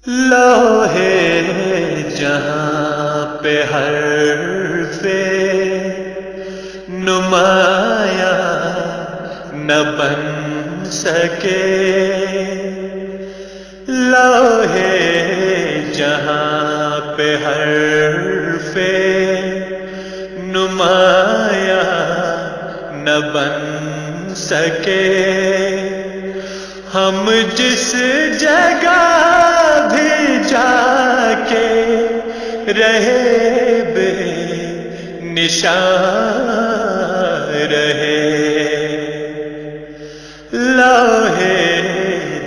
لوحے جہاں پہ حرف نمایاں نہ بن سکے، لوحے جہاں پہ حرف نمایاں نہ بن سکے، ہم جس جگہ بھی جا کے رہے بے نشان رہے، لوحے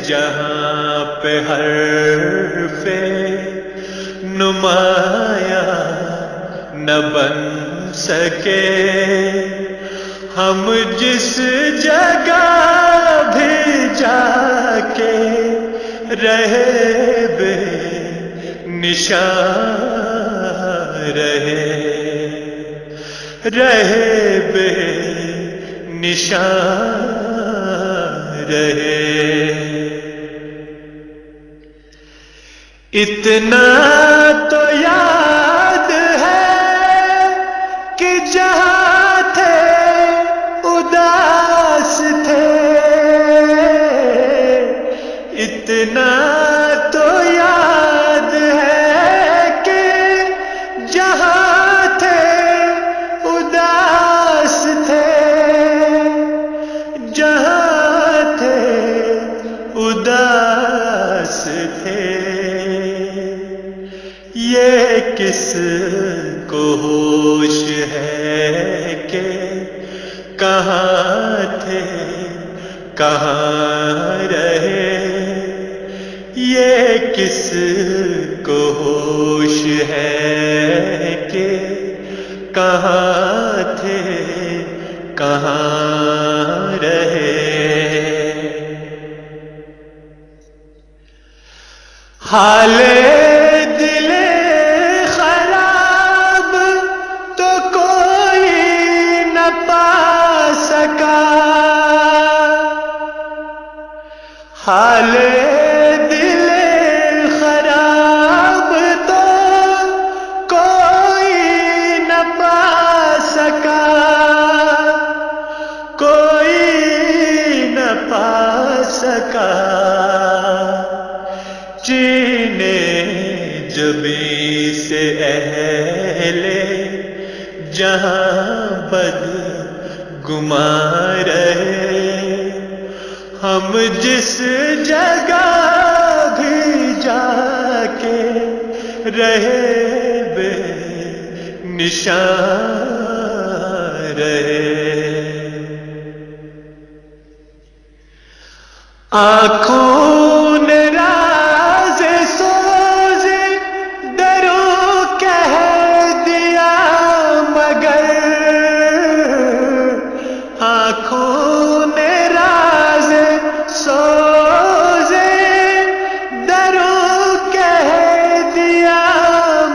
جہاں پہ حرف نمایاں نہ بن سکے، ہم جس جگہ بھی جا کے رہے بے نشان رہے بے نشان رہے۔ اتنا تو یاد ہے کہ جہاں تھے اداس تھے، اتنا تو یاد ہے کہ جہاں تھے اداس تھے، جہاں تھے اداس تھے، یہ کس کو ہوش ہے کہ کہاں تھے کہاں رہے، یہ کس کو ہوش ہے کہ کہاں تھے کہاں رہے۔ حال دل خراب تو کوئی نہ پا سکا، حال دل خراب تو کوئی نہ پا سکا، کوئی نہ پا سکا، چینے جبیں سے اہل جہاں بد گمان رہے، ہم جس جگہ بھی جا کے رہے بے نشان رہے، آنکھوں نے راز سوز درو کہہ دیا مگر، آنکھوں نے راز سوز درو کہہ دیا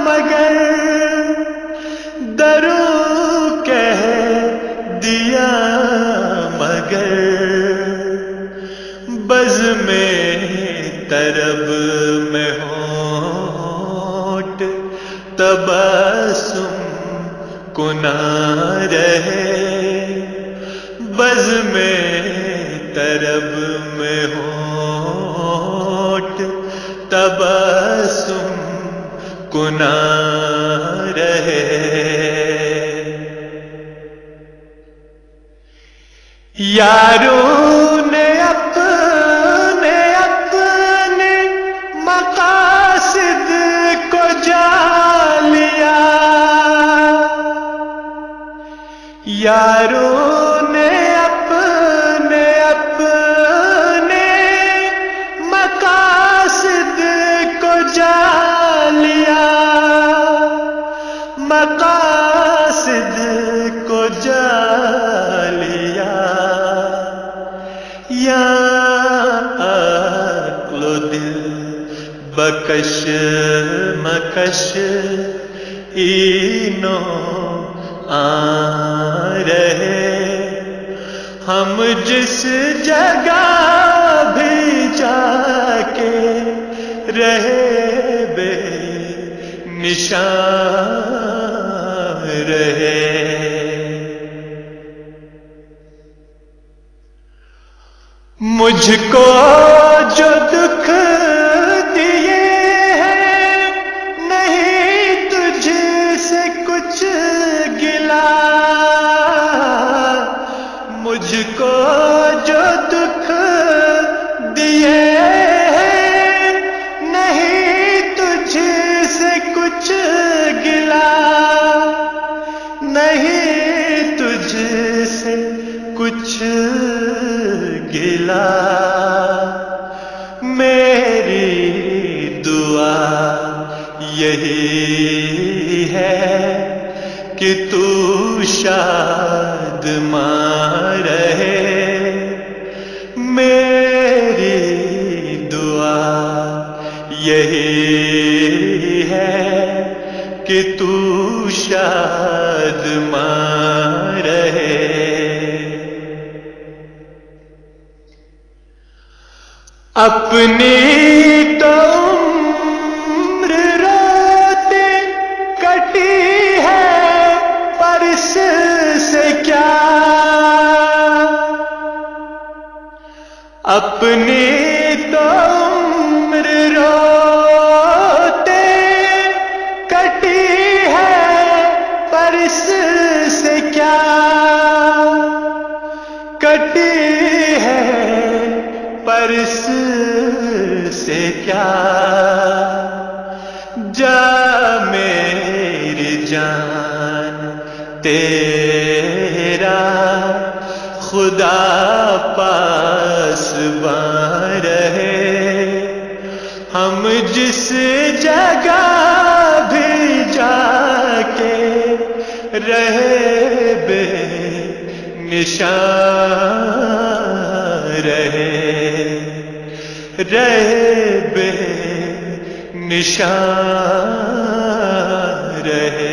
مگر، درو کہہ دیا مگر، بزم طرب میں ہونٹ تبسم کنا رہے، بزم طرب میں ہونٹ تبسم کنا رہے، یاروں نے اپنے اپنے مقاصد کو جا لیا، یاروں نے اپنے اپنے مقاصد کو جا لیا، مقاصد کو جا لیا، یا عقل و دل بکش مکش اینو رہے، ہم جس جگہ بھی جا کے رہے بے نشان رہے. مجھ کو جو دکھ دیے ہیں نہیں تجھ سے کچھ گلا. مجھ کو جو دکھ دیے ہیں نہیں تجھ سے کچھ گلا. نہیں تجھ سے کچھ گلا. میری دعا یہی ہے کہ تو شاد ماں رہے. میری دعا یہی ہے کہ تو شاد ماں رہے. اپنی تو عمر روتے کٹی ہے پر اس سے کیا. اپنی تو عمر روتے کٹی ہے پر اس سے کیا. کٹی ہے پر اس سے کیا. جا میری جان تیرا خدا پاسباں رہے. ہم جس جگہ بھی جا کے رہے بے نشان رہے. رہے بے نشان رہے.